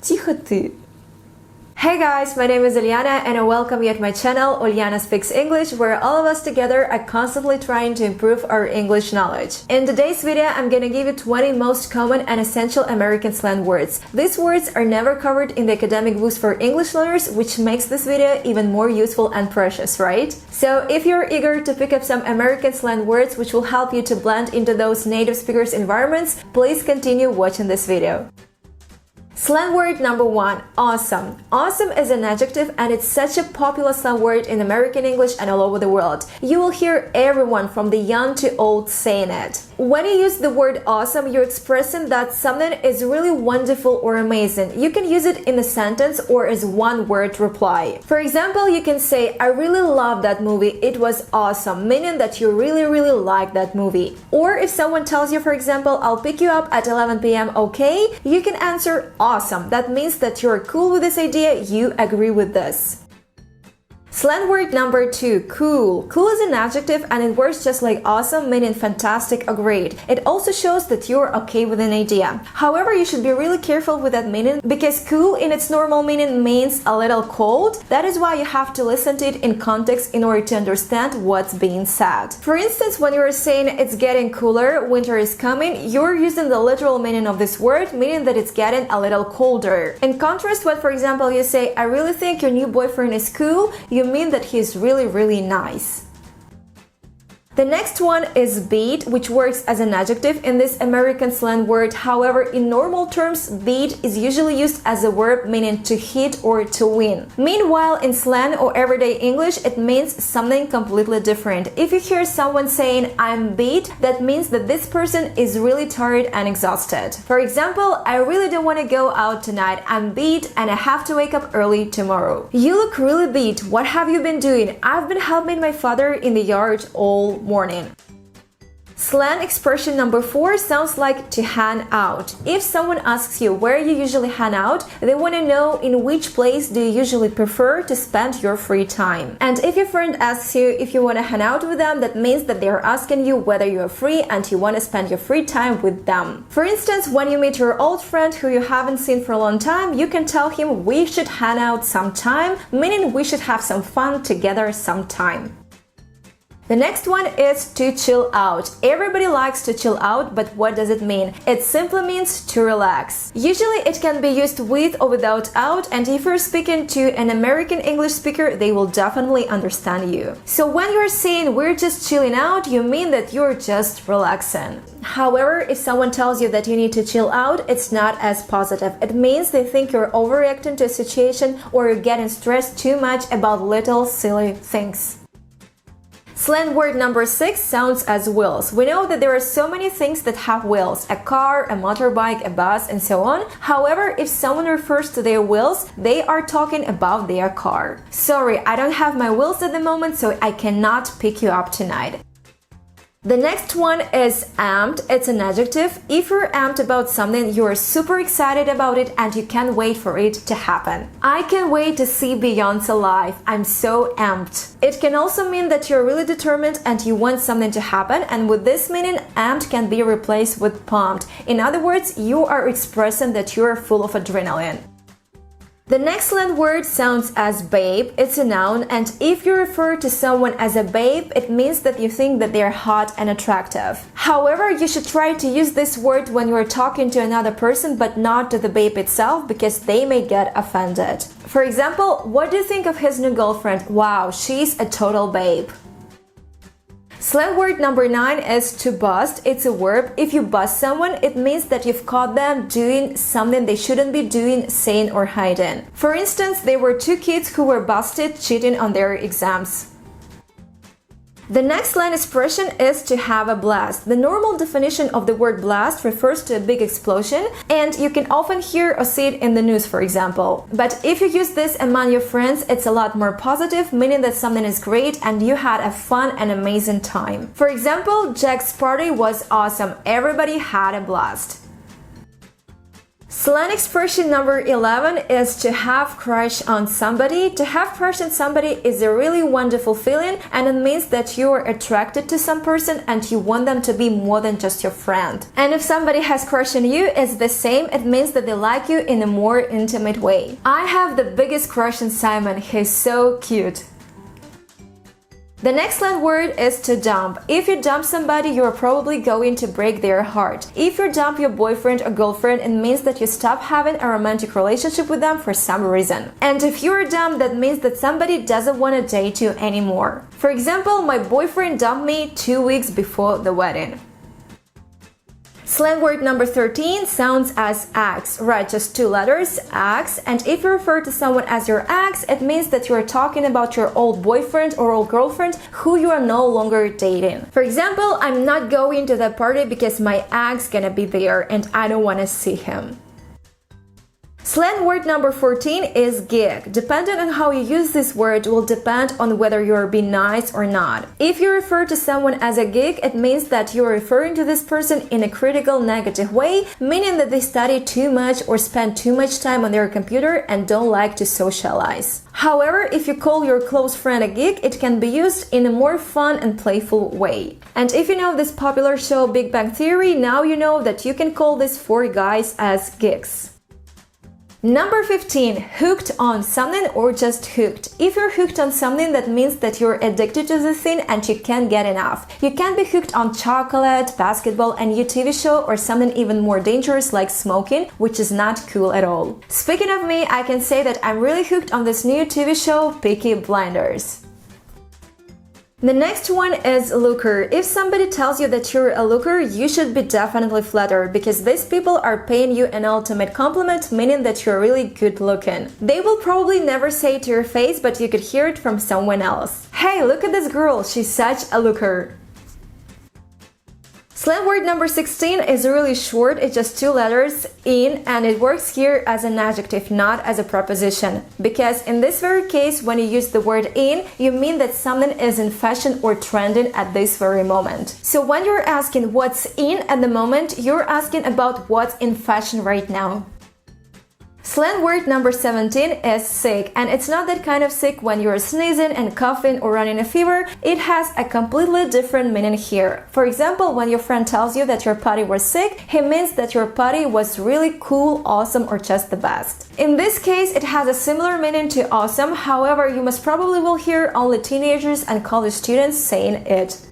Тихо ты. Hey guys, my name is Uliana and I welcome you at my channel Uliana Speaks English, where all of us together are constantly trying to improve our English knowledge. In today's video, I'm gonna give you 20 most common and essential American slang words. These words are never covered in the academic books for English learners, which makes this video even more useful and precious, right? So if you're eager to pick up some American slang words which will help you to blend into those native speakers' environments, please continue watching this video. Slang word number 1, awesome. Awesome is an adjective and it's such a popular slang word in American English and all over the world. You will hear everyone from the young to old saying it. When you use the word awesome, you're expressing that something is really wonderful or amazing. You can use it in a sentence or as one word reply. For example, you can say, I really love that movie, it was awesome, meaning that you really like that movie. Or if someone tells you, for example, I'll pick you up at 11 p.m, okay? You can answer awesome. That means that you're cool with this idea, you agree with this. Slang word number 2, cool. Cool is an adjective and it works just like awesome, meaning fantastic or great. It also shows that you're okay with an idea. However, you should be really careful with that meaning because cool in its normal meaning means a little cold. That is why you have to listen to it in context in order to understand what's being said. For instance, when you're saying it's getting cooler, winter is coming, you're using the literal meaning of this word, meaning that it's getting a little colder. In contrast, when for example you say, I really think your new boyfriend is cool, you mean that he's really nice. The next one is beat, which works as an adjective in this American slang word. However, in normal terms, beat is usually used as a verb meaning to hit or to win. Meanwhile, in slang or everyday English, it means something completely different. If you hear someone saying, I'm beat, that means that this person is really tired and exhausted. For example, I really don't want to go out tonight, I'm beat and I have to wake up early tomorrow. You look really beat, what have you been doing? I've been helping my father in the yard all morning. Slang expression number 4 sounds like to hang out. If someone asks you where you usually hang out, they want to know in which place do you usually prefer to spend your free time. And if your friend asks you if you want to hang out with them, that means that they are asking you whether you are free and you want to spend your free time with them. For instance, when you meet your old friend who you haven't seen for a long time, you can tell him we should hang out sometime, meaning we should have some fun together sometime. The next one is to chill out. Everybody likes to chill out, but what does it mean? It simply means to relax. Usually it can be used with or without out, and if you're speaking to an American English speaker, they will definitely understand you. So when you're saying we're just chilling out, you mean that you're just relaxing. However, if someone tells you that you need to chill out, it's not as positive. It means they think you're overreacting to a situation or you're getting stressed too much about little silly things. Slang word number 6 sounds as wheels. We know that there are so many things that have wheels, a car, a motorbike, a bus, and so on. However, if someone refers to their wheels, they are talking about their car. Sorry, I don't have my wheels at the moment, so I cannot pick you up tonight. The next one is amped. It's an adjective. If you're amped about something, you're super excited about it and you can't wait for it to happen. I can't wait to see Beyonce live. I'm so amped. It can also mean that you're really determined and you want something to happen, and with this meaning, amped can be replaced with pumped. In other words, you are expressing that you're full of adrenaline. The next slang word sounds as babe. It's a noun, and if you refer to someone as a babe, it means that you think that they are hot and attractive. However, you should try to use this word when you are talking to another person, but not to the babe itself, because they may get offended. For example, what do you think of his new girlfriend? Wow, she's a total babe. Slang word number 9 is to bust. It's a verb. If you bust someone, it means that you've caught them doing something they shouldn't be doing, saying, or hiding. For instance, there were 2 kids who were busted cheating on their exams. The next slang expression is to have a blast. The normal definition of the word blast refers to a big explosion, and you can often hear or see it in the news, for example. But if you use this among your friends, it's a lot more positive, meaning that something is great and you had a fun and amazing time. For example, Jack's party was awesome. Everybody had a blast. Slang expression number 11 is to have crush on somebody. To have crush on somebody is a really wonderful feeling, and it means that you are attracted to some person and you want them to be more than just your friend. And if somebody has crush on you, it's the same. It means that they like you in a more intimate way. I have the biggest crush on Simon. He's so cute. The next slang word is to dump. If you dump somebody, you are probably going to break their heart. If you dump your boyfriend or girlfriend, it means that you stop having a romantic relationship with them for some reason. And if you are dumped, that means that somebody doesn't want to date you anymore. For example, my boyfriend dumped me 2 weeks before the wedding. Slang word number 13 sounds as ex. Right, just 2 letters, ex. And if you refer to someone as your ex, it means that you are talking about your old boyfriend or old girlfriend who you are no longer dating. For example, I'm not going to that party because my ex gonna be there and I don't want to see him. Slang word number 14 is geek. Depending on how you use this word will depend on whether you're being nice or not. If you refer to someone as a geek, it means that you're referring to this person in a critical negative way, meaning that they study too much or spend too much time on their computer and don't like to socialize. However, if you call your close friend a geek, it can be used in a more fun and playful way. And if you know this popular show Big Bang Theory, now you know that you can call these 4 guys as geeks. Number 15, hooked on something or just hooked. If you're hooked on something, that means that you're addicted to the thing and you can't get enough. You can be hooked on chocolate, basketball, a new TV show, or something even more dangerous like smoking, which is not cool at all. Speaking of me, I can say that I'm really hooked on this new TV show, Peaky Blinders. The next one is looker. If somebody tells you that you're a looker, you should be definitely flattered because these people are paying you an ultimate compliment, meaning that you're really good looking. They will probably never say it to your face, but you could hear it from someone else. Hey, look at this girl, she's such a looker. Slang word number 16 is really short, it's just 2 letters, in, and it works here as an adjective, not as a preposition. Because in this very case, when you use the word in, you mean that something is in fashion or trending at this very moment. So when you're asking what's in at the moment, you're asking about what's in fashion right now. Slang word number 17 is sick, and it's not that kind of sick when you're sneezing and coughing or running a fever. It has a completely different meaning here. For example, when your friend tells you that your potty was sick, he means that your potty was really cool, awesome, or just the best. In this case, it has a similar meaning to awesome, however, you most probably will hear only teenagers and college students saying it.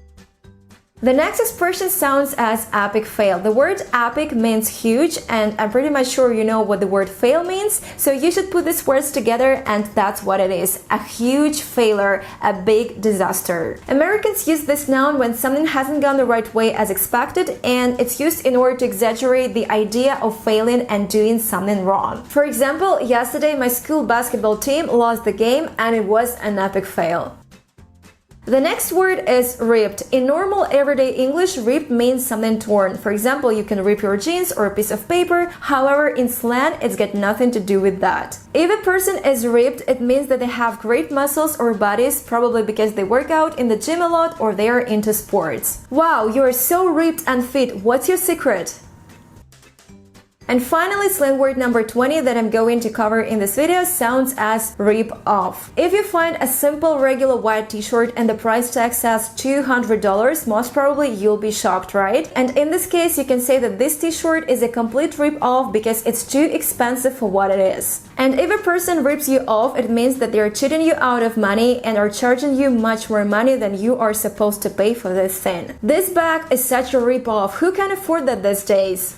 The next expression sounds as epic fail. The word epic means huge, and I'm pretty much sure you know what the word fail means, so you should put these words together and that's what it is. A huge failure, a big disaster. Americans use this noun when something hasn't gone the right way as expected, and it's used in order to exaggerate the idea of failing and doing something wrong. For example, yesterday my school basketball team lost the game and it was an epic fail. The next word is ripped. In normal everyday English, ripped means something torn. For example, you can rip your jeans or a piece of paper. However, in slang, it's got nothing to do with that. If a person is ripped, it means that they have great muscles or bodies, probably because they work out in the gym a lot or they are into sports. Wow, you are so ripped and fit. What's your secret? And finally, slang word number 20 that I'm going to cover in this video sounds as rip off. If you find a simple regular white t-shirt and the price tag says $200, most probably you'll be shocked, right? And in this case, you can say that this t-shirt is a complete rip off because it's too expensive for what it is. And if a person rips you off, it means that they're cheating you out of money and are charging you much more money than you are supposed to pay for this thing. This bag is such a rip off. Who can afford that these days?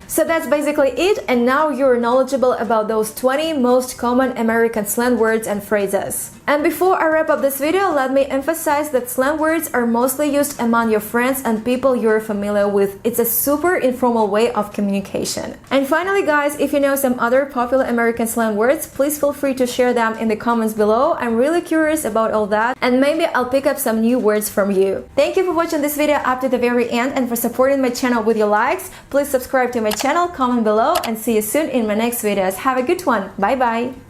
So that's basically it, and now you're knowledgeable about those 20 most common American slang words and phrases. And before I wrap up this video, let me emphasize that slang words are mostly used among your friends and people you're familiar with. It's a super informal way of communication. And finally, guys, if you know some other popular American slang words, please feel free to share them in the comments below. I'm really curious about all that, and maybe I'll pick up some new words from you. Thank you for watching this video up to the very end and for supporting my channel with your likes. Please subscribe to my channel, comment below, and see you soon in my next videos. Have a good one. Bye bye.